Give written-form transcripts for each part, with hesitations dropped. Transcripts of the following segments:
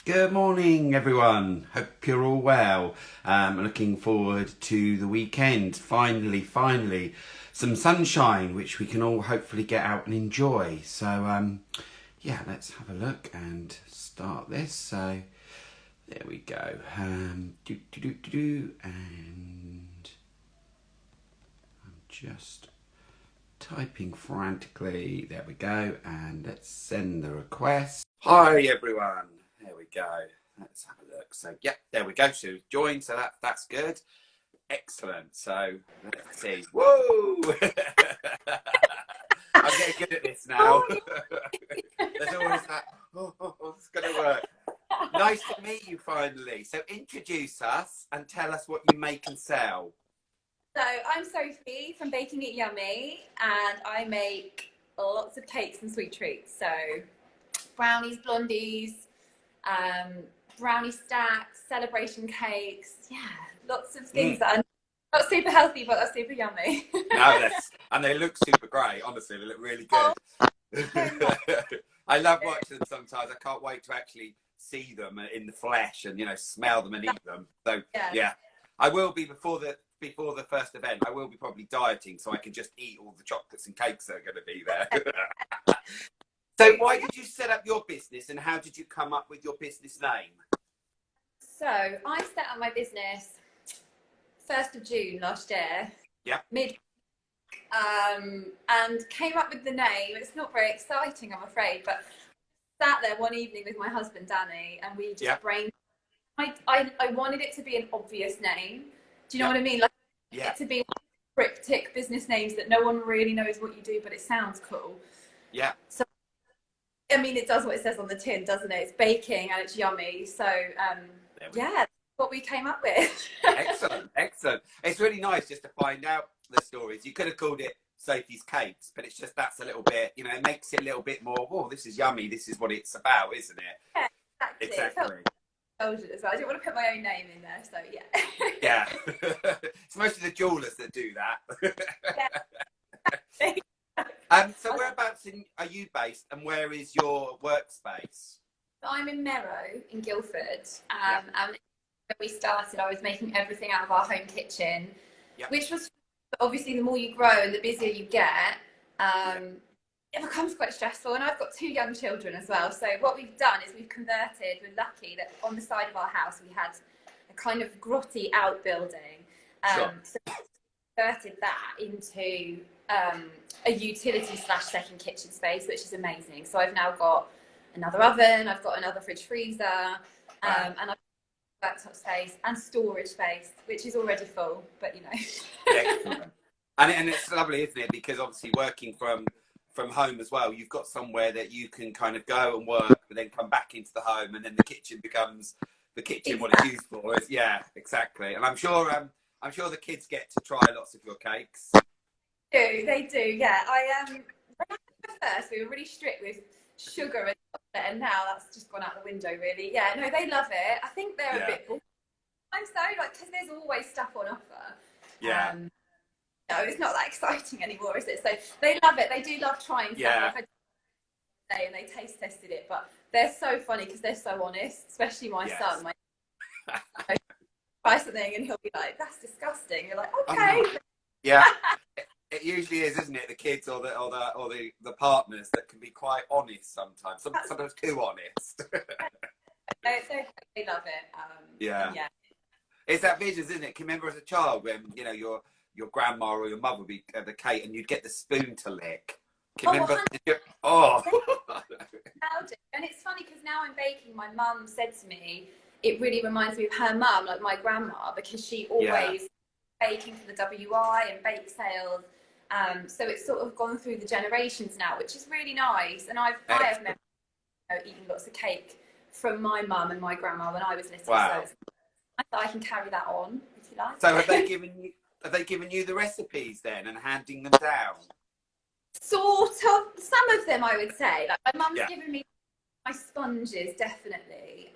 Good morning, everyone. Hope you're all well. Looking forward to the weekend. Finally, some sunshine, which we can all hopefully get out and enjoy. Yeah, let's have a look and start this. So, there we go. And I'm just typing frantically. There we go. And let's send the request. Hi, everyone. There we go. Let's have a look. So, yeah, there we go. So, join. So that's good. Excellent. So, let's see. Whoa! I'm getting good at this now. There's always that. It's going to work. Nice to meet you finally. So, introduce us and tell us what you make and sell. So I'm Sophie from Baking It Yummy, and I make lots of cakes and sweet treats. So brownies, blondies, um, brownie stacks, celebration cakes. Yeah, lots of things that are not super healthy, but are super yummy. No, and they look super great. Honestly, they look really good. I love watching them sometimes. I can't wait to actually see them in the flesh and smell them and eat them. So yeah, I will be before the first event. I will be probably dieting so I can just eat all the chocolates and cakes that are going to be there. So why did you set up your business and how did you come up with your business name? So I set up my business 1st of June last year. Yeah. And came up with the name. It's not very exciting, I'm afraid, but sat there one evening with my husband Danny, and we just I wanted it to be an obvious name. Do you know what I mean? Like it to be cryptic business names that no one really knows what you do, but it sounds cool. Yeah. So I mean, it does what it says on the tin, doesn't it? It's baking and it's yummy. So yeah, that's what we came up with. Excellent. It's really nice just to find out the stories. You could have called it Sophie's Cakes, but it's just that's a little bit, it makes it a little bit more, oh, this is yummy, this is what it's about, isn't it? Yeah, exactly. As well. I didn't want to put my own name in there, so yeah. Yeah. It's mostly the jewelers that do that. So whereabouts are you based and where is your workspace? I'm in Merrow in Guildford, and when we started I was making everything out of our home kitchen, which was obviously the more you grow and the busier you get, it becomes quite stressful, and I've got 2 young children as well. So what we've done is we've converted, we're lucky that on the side of our house we had a kind of grotty outbuilding. So we converted that into a utility / second kitchen space, which is amazing. So I've now got another oven, I've got another fridge freezer, and I've got worktop space and storage space, which is already full, but Excellent. And it's lovely, isn't it? Because obviously working from home as well, you've got somewhere that you can kind of go and work, but then come back into the home, and then the kitchen becomes the kitchen what it's used for. Yeah, exactly. And I'm sure the kids get to try lots of your cakes. They do, yeah. First we were really strict with sugar and chocolate, and now that's just gone out the window, really. Yeah, no, they love it. I think they're a bit bored. I'm sorry, because there's always stuff on offer. Yeah. No, it's not that exciting anymore, is it? So they love it. They do love trying stuff. And they taste tested it, but they're so funny because they're so honest, especially my son. Try something and he'll be like, "That's disgusting." You're like, "Okay." Yeah. It usually is, isn't it? The kids or the partners that can be quite honest sometimes. Sometimes too honest. They love it. Yeah. It's that vision, isn't it? Can you remember as a child when your grandma or your mother would be at the cake and you'd get the spoon to lick? Can you remember? And it's funny because now I'm baking. My mum said to me, it really reminds me of her mum, like my grandma, because she always baking for the WI and bake sales. So it's sort of gone through the generations now, which is really nice. And I have never eaten lots of cake from my mum and my grandma when I was little. Wow. So I can carry that on, if you like. So have they given you the recipes then and handing them down? Sort of. Some of them, I would say. Like my mum's given me my sponges, definitely.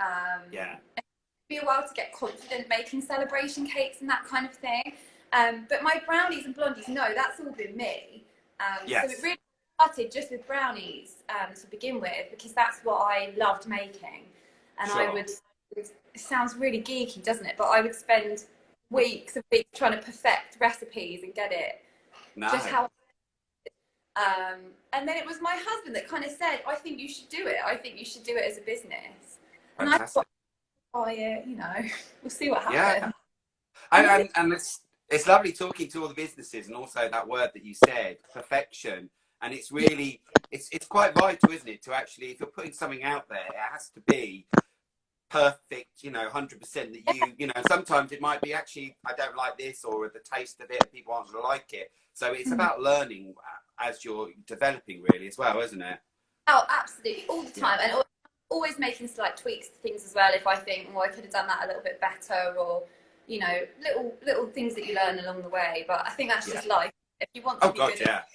It took me a while to get confident making celebration cakes and that kind of thing. But my brownies and blondies, no, that's all been me. So it really started just with brownies to begin with, because that's what I loved making. and Sure. I would. It sounds really geeky, doesn't it? But I would spend weeks and weeks trying to perfect recipes and get it just how. And then it was my husband that kind of said, "I think you should do it. I think you should do it as a business." And I thought, "Oh yeah, you know, we'll see what happens." Yeah, and it's lovely talking to all the businesses, and also that word that you said, perfection. And it's really, it's quite vital, isn't it, to actually, if you're putting something out there, it has to be perfect, you know, 100% that you know, sometimes it might be actually, I don't like this, or the taste of it, and people aren't going to like it. So it's about learning as you're developing, really, as well, isn't it? Oh, absolutely, all the time. And always making slight tweaks to things as well. If I think, well, I could have done that a little bit better, or, you know, little things that you learn along the way. But I think that's just life. If you want to be good at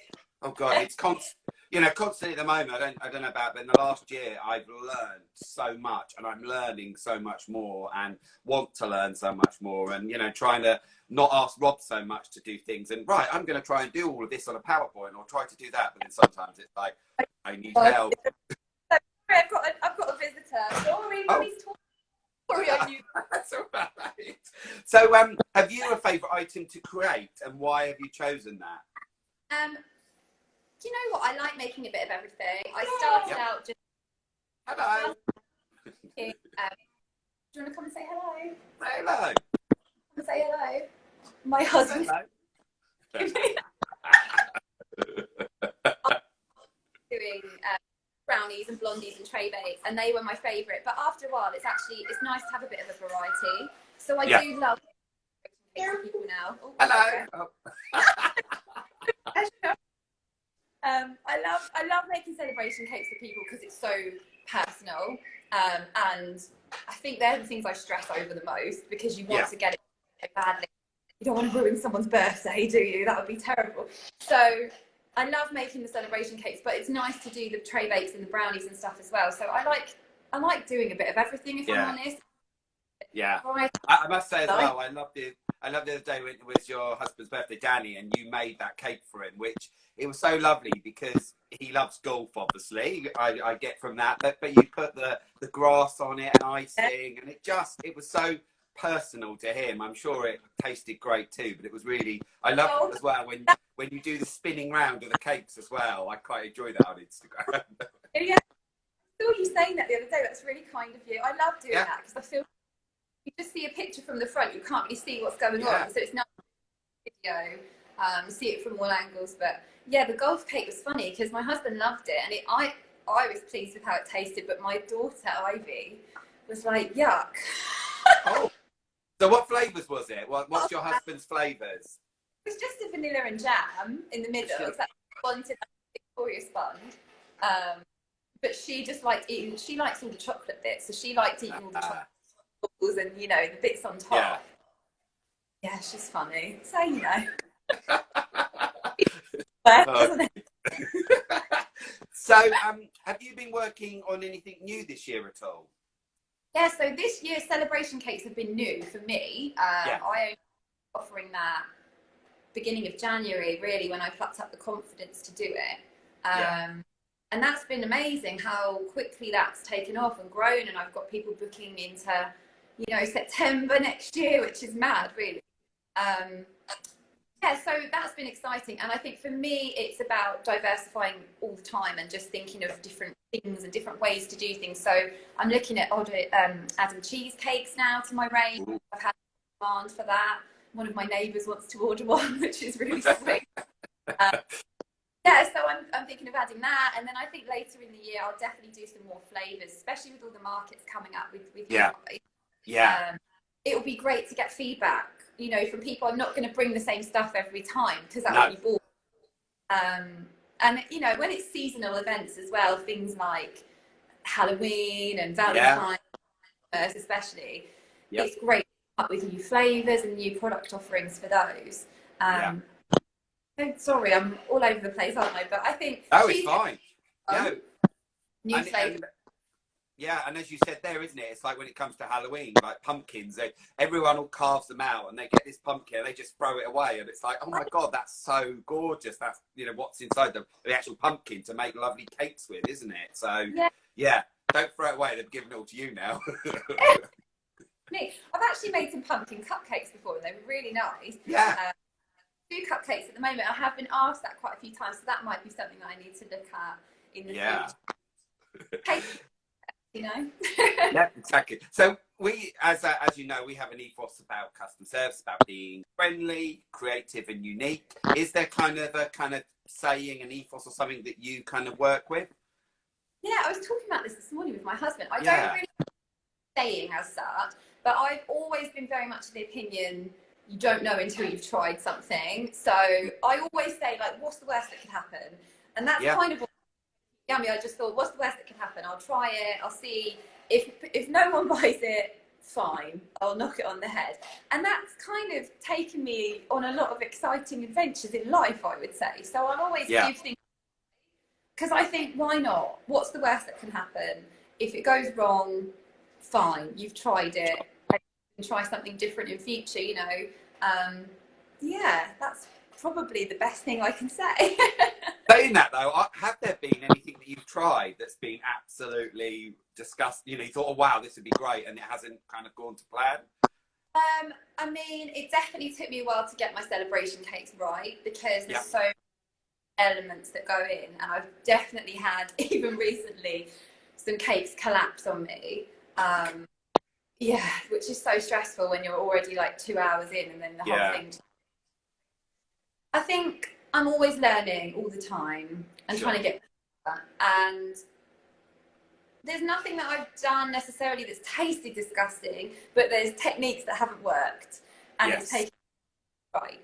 Oh God, it's constantly at the moment. I don't know about, but in the last year, I've learned so much, and I'm learning so much more, and want to learn so much more, and you know, trying to not ask Rob so much to do things. And right, I'm going to try and do all of this on a PowerPoint, or try to do that, but then sometimes it's like I need help. I've got a visitor. Sorry, Mummy's talking. Sorry, I knew. That's all right. So, have you a favourite item to create, and why have you chosen that? Do you know what? I like making a bit of everything. I started out just. Hello. Do you want to come and say hello? Hello. Come and say hello. My husband. Hello. Doing brownies and blondies and tray bakes, and they were my favourite. But after a while, it's nice to have a bit of a variety. So I do love people now. Oh, hello. I love making celebration cakes for people because it's so personal, and I think they're the things I stress over the most, because you want to get it so badly. You don't want to ruin someone's birthday, do you? That would be terrible. So I love making the celebration cakes, but it's nice to do the tray bakes and the brownies and stuff as well. So I like doing a bit of everything, if I'm honest. Yeah, I must say as well, I love the other day when it was your husband's birthday, Danny, and you made that cake for him, which it was so lovely because he loves golf, obviously. I get from that, but you put the grass on it and icing, and it was so personal to him. I'm sure it tasted great too, but it was really, I love it as well when you do the spinning round of the cakes as well. I quite enjoy that on Instagram. Yeah, I saw you saying that the other day. That's really kind of you. I love doing that because I feel you just see a picture from the front, you can't really see what's going on, so it's not video. See it from all angles. But yeah, the golf cake was funny because my husband loved it, and I was pleased with how it tasted, but my daughter Ivy was like, yuck. Oh, so what flavours was it? What's your husband's flavours? It was just a vanilla and jam in the middle. It's like wanted Victoria sponge, but she just liked eating. She likes all the chocolate bits, so she liked eating all the chocolate balls and, you know, the bits on top. Yeah, she's funny. So, you know. Isn't it? So, have you been working on anything new this year at all? Yeah, so this year celebration cakes have been new for me. I only offering that beginning of January, really, when I plucked up the confidence to do it. And that's been amazing how quickly that's taken off and grown, and I've got people booking into, you know, September next year, which is mad, really. Yeah, so that's been exciting, and I think for me it's about diversifying all the time and just thinking of different things and different ways to do things. So I'm looking at adding cheesecakes now to my range. I've had demand for that. One of my neighbours wants to order one, which is really sweet. Yeah, so I'm thinking of adding that, and then I think later in the year I'll definitely do some more flavours, especially with all the markets coming up with you guys. It'll be great to get feedback, you know, from people. I'm not going to bring the same stuff every time because that would be boring. And you know, when it's seasonal events as well, things like Halloween and Valentine's, especially, it's great to come up with new flavours and new product offerings for those. Sorry, I'm all over the place, aren't I? But I think it's fine. New flavours. Yeah, and as you said there, isn't it? It's like when it comes to Halloween, like pumpkins, everyone all carves them out and they get this pumpkin and they just throw it away. And it's like, oh my God, that's so gorgeous. That's, you know, what's inside the actual pumpkin to make lovely cakes with, isn't it? So, yeah, Don't throw it away. They've given it all to you now. Me, I've actually made some pumpkin cupcakes before, and they were really nice. Yeah. 2 cupcakes at the moment. I have been asked that quite a few times, so that might be something that I need to look at in the future. Cake, you know. Yeah, exactly. So we, as you know, we have an ethos about customer service, about being friendly, creative, and unique. Is there kind of a saying, an ethos, or something that you kind of work with? Yeah, I was talking about this morning with my husband. I don't really saying as such, but I've always been very much of the opinion you don't know until you've tried something. So I always say, like, what's the worst that could happen? And that's kind of what yummy. I just thought, what's the worst that could happen? I'll try it. I'll see if no one buys it, fine. I'll knock it on the head. And that's kind of taken me on a lot of exciting adventures in life, I would say. So I'll always give things, because I think, why not? What's the worst that can happen? If it goes wrong, fine. You've tried it. And try something different in future, you know. Yeah, that's probably the best thing I can say. Saying that though, have there been anything that you've tried that's been absolutely disgusting? You know, you thought, oh wow, this would be great, and it hasn't kind of gone to plan? I mean, it definitely took me a while to get my celebration cakes right, because there's so many elements that go in, and I've definitely had, even recently, some cakes collapse on me. Yeah, which is so stressful when you're already like 2 hours in, and then the whole thing. I think I'm always learning all the time and trying to get better. And there's nothing that I've done necessarily that's tasted disgusting, but there's techniques that haven't worked, and it's taken right.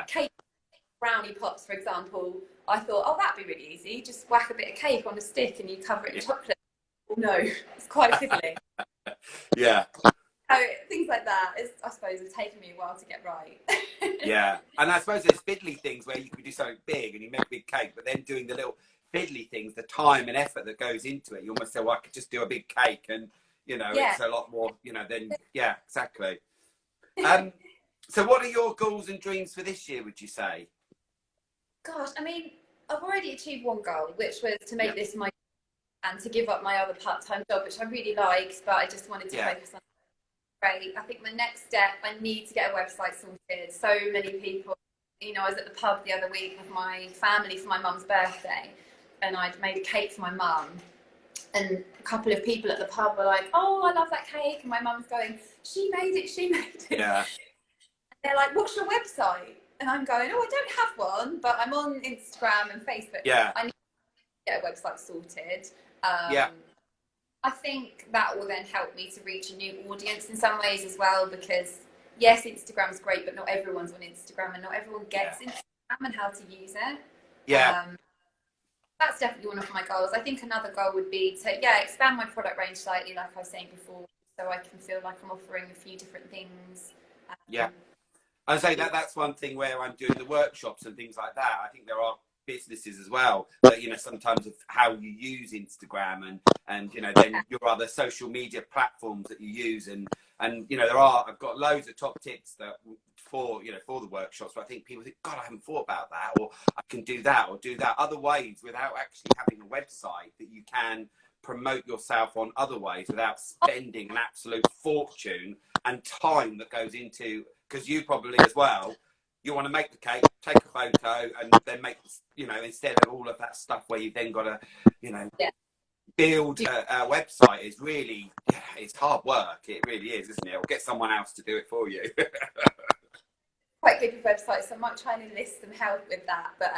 Cake brownie pots, for example. I thought, oh, that'd be really easy. Just whack a bit of cake on a stick and you cover it in chocolate. Well, no, it's quite fiddly. So things like that, I suppose, have taken me a while to get right. And I suppose there's fiddly things where you could do something big and you make a big cake, but then doing the little fiddly things, the time and effort that goes into it, you almost say, well, I could just do a big cake, and you know, it's a lot more, you know, then exactly. So what are your goals and dreams for this year, would you say? Gosh, I mean, I've already achieved one goal, which was to make this my, and to give up my other part-time job, which I really liked, but I just wanted to focus on. Great. I think my next step, I need to get a website sorted. So many people, you know, I was at the pub the other week with my family for my mum's birthday, and I'd made a cake for my mum, and a couple of people at the pub were like, oh, I love that cake, and my mum's going, she made it. And they're like, what's your website? And I'm going, oh, I don't have one, but I'm on Instagram and Facebook. I need to get a website sorted. I think that will then help me to reach a new audience in some ways as well, because yes, Instagram's great, but not everyone's on Instagram, and not everyone gets Instagram and how to use it. That's definitely one of my goals. I think another goal would be to expand my product range slightly, like I was saying before, so I can feel like I'm offering a few different things. I'd say that's one thing where I'm doing the workshops and things like that. I think there are businesses as well that, you know, sometimes of how you use Instagram and you know, then your other social media platforms that you use, and you know, I've got loads of top tips that for the workshops, but I think people think, God, I haven't thought about that, or I can do that, or do that other ways without actually having a website that you can promote yourself on other ways without spending an absolute fortune and time that goes into, because you probably as well, you want to make the cake, take a photo, and then make, you know, instead of all of that stuff where you've then got to, you know, build a website is really, it's hard work. It really is, isn't it? Or get someone else to do it for you. Quite good with websites, so I might try and enlist some help with that. But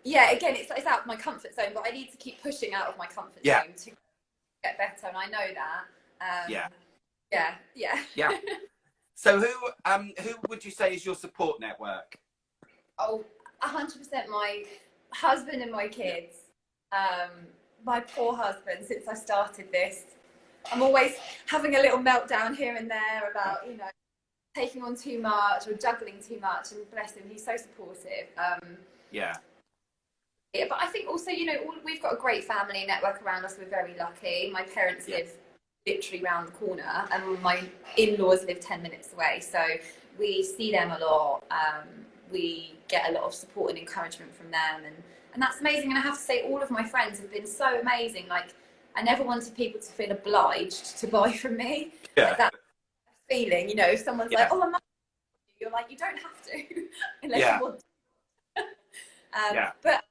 again, it's out of my comfort zone, but I need to keep pushing out of my comfort zone to get better, and I know that. So who would you say is your support network? Oh, 100% my husband and my kids. My poor husband, since I started this, I'm always having a little meltdown here and there about, you know, taking on too much or juggling too much, and bless him, he's so supportive. But I think also, you know, we've got a great family network around us. We're very lucky. My parents live literally round the corner, and my in-laws live 10 minutes away, so we see them a lot. We get a lot of support and encouragement from them, and that's amazing. And I have to say, all of my friends have been so amazing. Like, I never wanted people to feel obliged to buy from me. Yeah. Like that feeling, you know, if someone's like, oh, I might, you're like, you don't have to unless you want to. But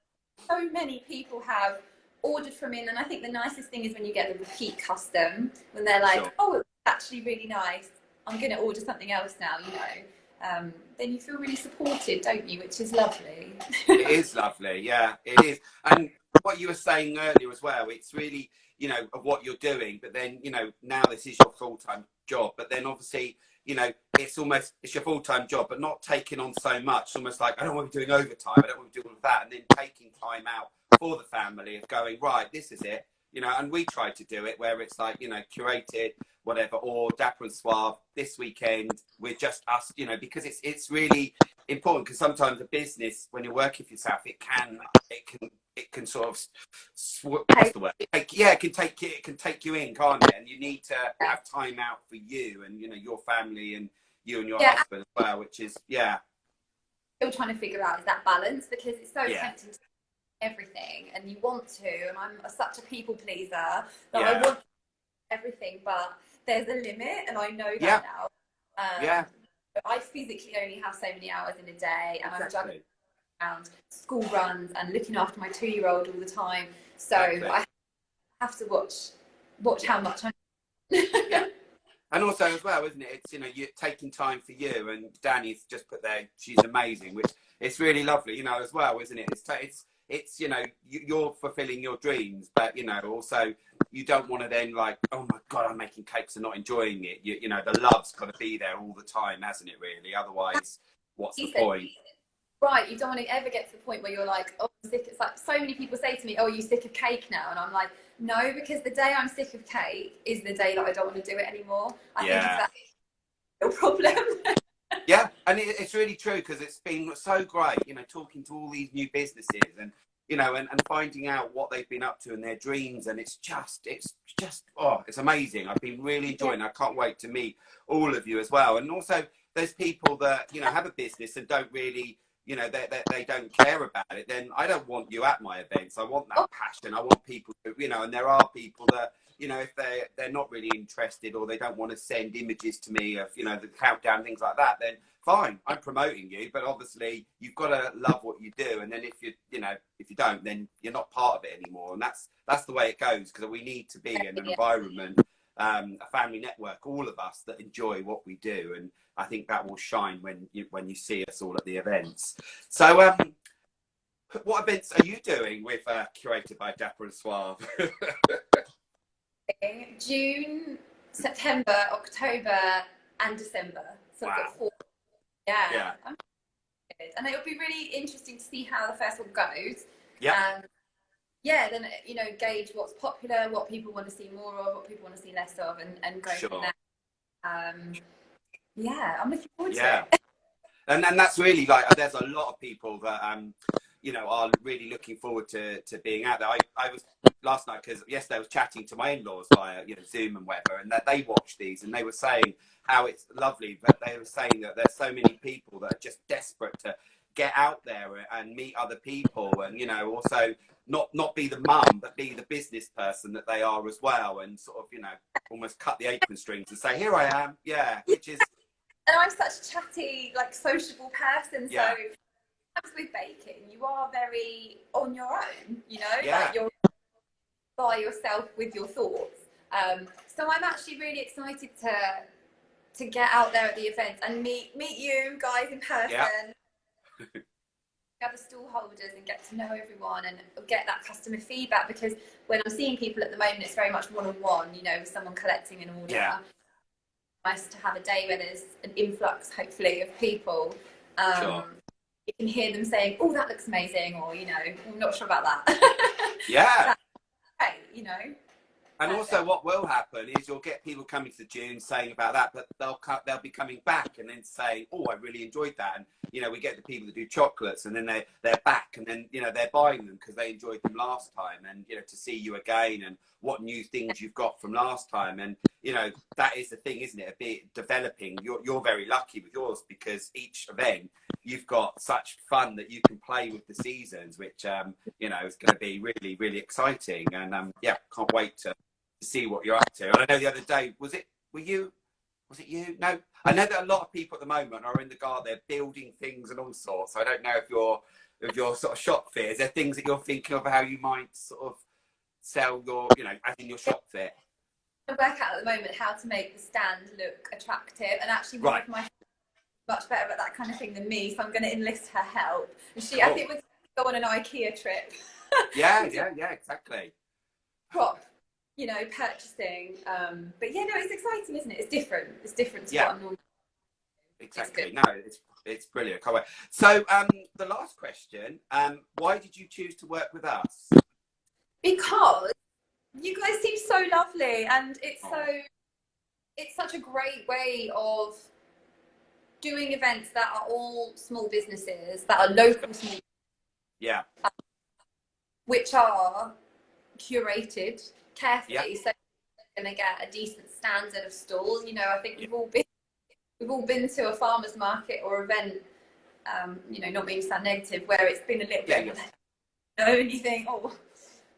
so many people have ordered from in, and I think the nicest thing is when you get the repeat custom, when they're like, oh, it's actually really nice, I'm going to order something else now, you know. Then you feel really supported, don't you, which is lovely. It is lovely, yeah, it is. And what you were saying earlier as well, it's really, you know, of what you're doing, but then, you know, now this is your full-time job, but then obviously, you know, it's your full-time job, but not taking on so much. It's almost like, I don't want to be doing overtime, I don't want to do all of that, and then taking time out for the family of going, right, this is it, you know. And we try to do it where it's like, you know, curated, whatever, or Dapper and Suave this weekend, we're just us, you know, because it's really important, because sometimes a business, when you're working for yourself, it can sort of, what's the word? It can take you in, can't it? And you need to have time out for you and, you know, your family and you and your husband as well, which is, still trying to figure out is that balance, because it's so tempting to do everything and you want to, and I'm such a people pleaser that I want everything, but there's a limit, and I know that now. I physically only have so many hours in a day, and I'm juggling around school runs and looking after my 2-year-old all the time, so I have to watch how much I'm And also as well, isn't it, it's, you know, you're taking time for you, and Danny's just put there, she's amazing, which it's really lovely, you know, as well, isn't it? It's you know, you're fulfilling your dreams, but, you know, also you don't want to then like, oh my God, I'm making cakes and not enjoying it. You know, the love's got to be there all the time, hasn't it, really? Otherwise, what's the point? Right, you don't want to ever get to the point where you're like, oh, I'm sick. It's like so many people say to me, oh, are you sick of cake now? And I'm like, no, because the day I'm sick of cake is the day that I don't want to do it anymore. I think that's a problem. Yeah, and it's really true, because it's been so great, you know, talking to all these new businesses and, you know, and finding out what they've been up to and their dreams, and it's just oh, it's amazing. I've been really enjoying it. I can't wait to meet all of you as well. And also there's people that, you know, have a business and don't really, you know, they don't care about it. Then I don't want you at my events. I want that passion. I want people to, you know, and there are people that, you know, if they're not really interested, or they don't want to send images to me of, you know, the countdown, things like that, then fine, I'm promoting you, but obviously you've got to love what you do. And then if you don't, then you're not part of it anymore. And that's the way it goes, because we need to be in an environment, a family network, all of us, that enjoy what we do. And I think that will shine when you see us all at the events. So what events are you doing with Curated by Dapper and Suave? June, September, October and December. So I've got 4. I'm excited. And it'll be really interesting to see how the first one goes. Then, you know, gauge what's popular, what people want to see more of, what people want to see less of, and go from there. I'm looking forward to it. And that's really like, there's a lot of people that you know, are really looking forward to being out there. I was last night, because yesterday I was chatting to my in-laws via, you know, Zoom and whatever, and that they watch these, and they were saying how it's lovely, but they were saying that there's so many people that are just desperate to get out there and meet other people, and, you know, also not be the mum, but be the business person that they are as well, and sort of, you know, almost cut the apron strings and say, here I am, which is. And I'm such a chatty, like, sociable person, so with baking, you are very on your own, you know, like you're by yourself with your thoughts. So I'm actually really excited to get out there at the events and meet you guys in person. Other stall holders and get to know everyone and get that customer feedback, because when I'm seeing people at the moment, it's very much one-on-one, you know, with someone collecting an order. Nice to have a day where there's an influx, hopefully, of people. You can hear them saying, oh, that looks amazing, or, you know, I'm not sure about that. Right, you know. And also what will happen is you'll get people coming to June saying about that, but they'll be coming back and then saying, oh, I really enjoyed that. And, you know, we get the people that do chocolates, and then they're back, and then, you know, they're buying them because they enjoyed them last time, and, you know, to see you again and what new things you've got from last time. And, you know, that is the thing, isn't it? A bit developing. You're very lucky with yours, because each event you've got such fun that you can play with the seasons, which, you know, is going to be really, really exciting. And, can't wait to to see what you're up to. And I know the other day, was it you? No, I know that a lot of people at the moment are in the garden, they're building things and all sorts. So I don't know if your sort of shop fit, is there things that you're thinking of how you might sort of sell your, you know, as in your shop fit? I work out at the moment how to make the stand look attractive, and actually one of my much better at that kind of thing than me, so I'm going to enlist her help. And I think we're going to go on an IKEA trip. Yeah, exactly. Prop, you know, purchasing. But yeah, no, it's exciting, isn't it? It's different. It's different to what I'm normally. Exactly. No, it's brilliant. Can't wait. So, the last question: why did you choose to work with us? Because you guys seem so lovely, and it's such a great way of doing events that are all small businesses, that are local small businesses, which are curated carefully, so you're going to get a decent standard of stalls. You know, I think we've all been to a farmer's market or event, you know, not meaning to sound negative, where it's been a little bit of and you think, oh,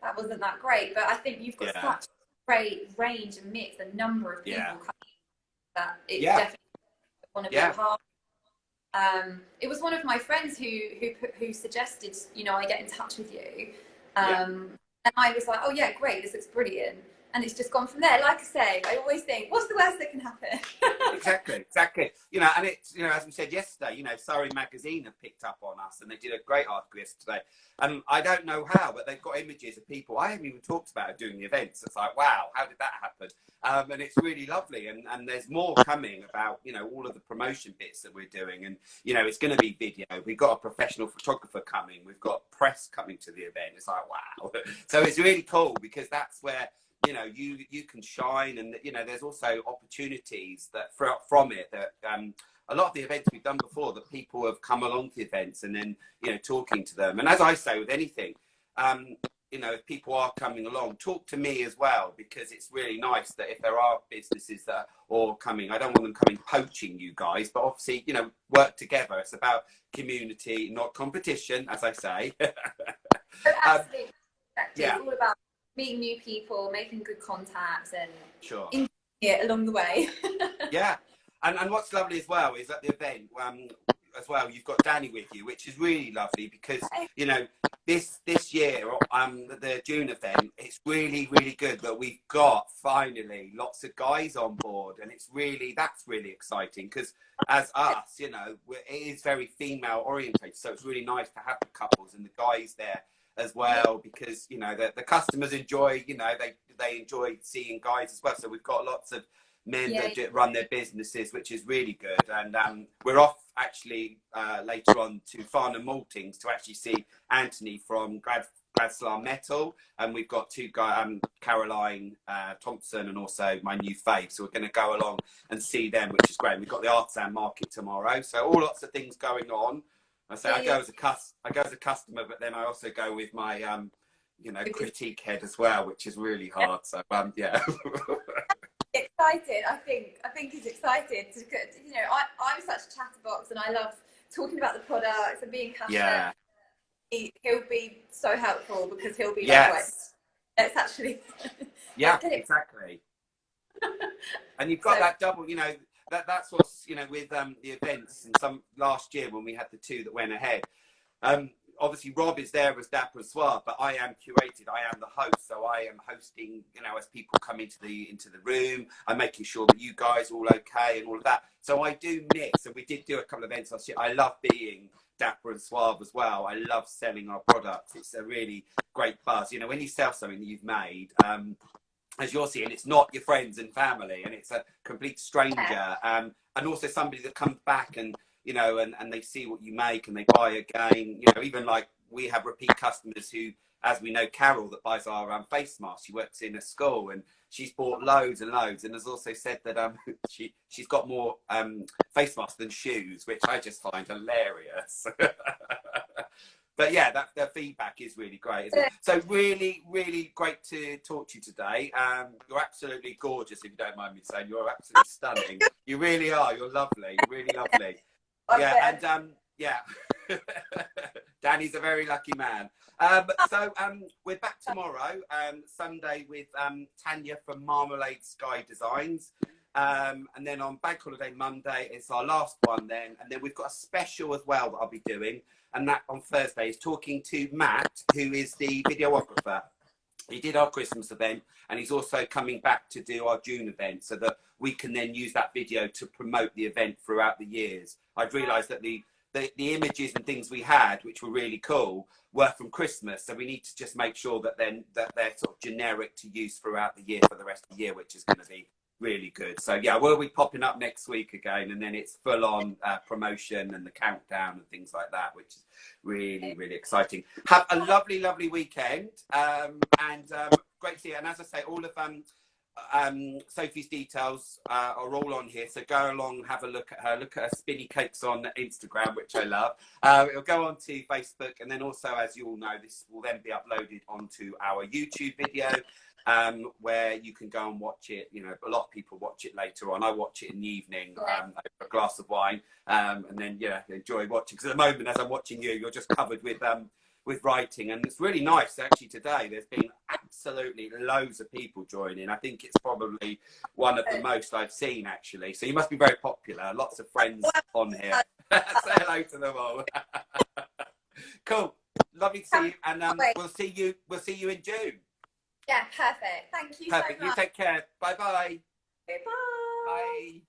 that wasn't that great. But I think you've got such a great range and mix, the number of people coming, that it's definitely want to be a part. It was one of my friends who suggested, you know, I get in touch with you, and I was like, oh yeah, great, this looks brilliant, and it's just gone from there. Like I say, I always think, what's the worst that can happen? Exactly. You know, and it's, you know, as we said yesterday, you know, Surrey Magazine have picked up on us, and they did a great article yesterday. And I don't know how, but they've got images of people I haven't even talked about doing the events. It's like, wow, how did that happen? And it's really lovely. And there's more coming about, you know, all of the promotion bits that we're doing. And, you know, it's going to be video. We've got a professional photographer coming. We've got press coming to the event. It's like, wow. So it's really cool, because that's where, you know, you can shine. And, you know, there's also opportunities that from it that a lot of the events we've done before, that people have come along to the events and then, you know, talking to them. And as I say with anything, you know, if people are coming along, talk to me as well, because it's really nice that if there are businesses that are coming, I don't want them coming poaching you guys, but obviously, you know, work together. It's about community, not competition, as I say. Absolutely. It's all about meeting new people, making good contacts, and enjoying it along the way. And what's lovely as well is at the event as well, you've got Danny with you, which is really lovely, because, you know, this year, the June event, it's really good that we've got finally lots of guys on board, and that's really exciting, because as us, you know, it is very female orientated, so it's really nice to have the couples and the guys there as well, because, you know, the customers enjoy, you know, they enjoy seeing guys as well. So we've got lots of men that run their businesses, which is really good. And we're off actually later on to Farnham Maltings to actually see Anthony from Gradslar Metal, and we've got two guys, Caroline Thompson, and also my new fave. So we're going to go along and see them, which is great. We've got the Artisan Market tomorrow, so all lots of things going on. I say I go as a customer, but then I also go with my you know, critique head as well, which is really hard. So excited. I think he's excited to, you know, I'm such a chatterbox, and I love talking about the products and being passionate. He'll be so helpful, because he'll be like, let's actually exactly. And you've got that double, you know, that's what's, you know, with the events, and some last year when we had the two that went ahead, obviously Rob is there as Dapper Suave, but I am Curated. I am the host, so I am hosting, you know, as people come into the room, I'm making sure that you guys are all okay and all of that. So I do mix, and we did do a couple of events last year. I love being Dapper and Suave as well. I love selling our products. It's a really great buzz, you know, when you sell something that you've made, as you're seeing, it's not your friends and family, and it's a complete stranger, and also somebody that comes back and, you know, and they see what you make and they buy again. You know, even like we have repeat customers who, as we know, Carol, that buys our face masks. She works in a school, and she's bought loads and loads, and has also said that she's got more face masks than shoes, which I just find hilarious. But yeah, the feedback is really great, isn't it? So really great to talk to you today. You're absolutely gorgeous, if you don't mind me saying. You're absolutely stunning. You really are. You're lovely. Really lovely. And Danny's a very lucky man. So we're back tomorrow, Sunday, with Tanya from Marmalade Sky Designs. And then on Bank Holiday Monday, it's our last one then. And then we've got a special as well that I'll be doing. And that on Thursday is talking to Matt, who is the videographer. He did our Christmas event, and he's also coming back to do our June event, so that we can then use that video to promote the event throughout the years. I've realised that the images and things we had, which were really cool, were from Christmas. So we need to just make sure that they're sort of generic to use throughout the year for the rest of the year, which is going to be really good. So yeah, we'll be popping up next week again, and then it's full on promotion and the countdown and things like that, which is really, really exciting. Have a lovely, lovely weekend, and great to see you. And as I say, all of Sophie's details are all on here, so go along and have a look at her spinny cakes on Instagram, which I love. It'll go on to Facebook, and then also, as you all know, this will then be uploaded onto our YouTube video, where you can go and watch it. You know, a lot of people watch it later on. I watch it in the evening over a glass of wine, and then enjoy watching, because at the moment, as I'm watching you, you're just covered with writing, and it's really nice actually. Today there's been absolutely loads of people joining. I think it's probably one of the most I've seen actually, so you must be very popular. Lots of friends on here. Say hello to them all. Cool, lovely to see you, and we'll see you in June. Yeah, perfect. Thank you so much. You take care. Bye-bye. Goodbye. Bye.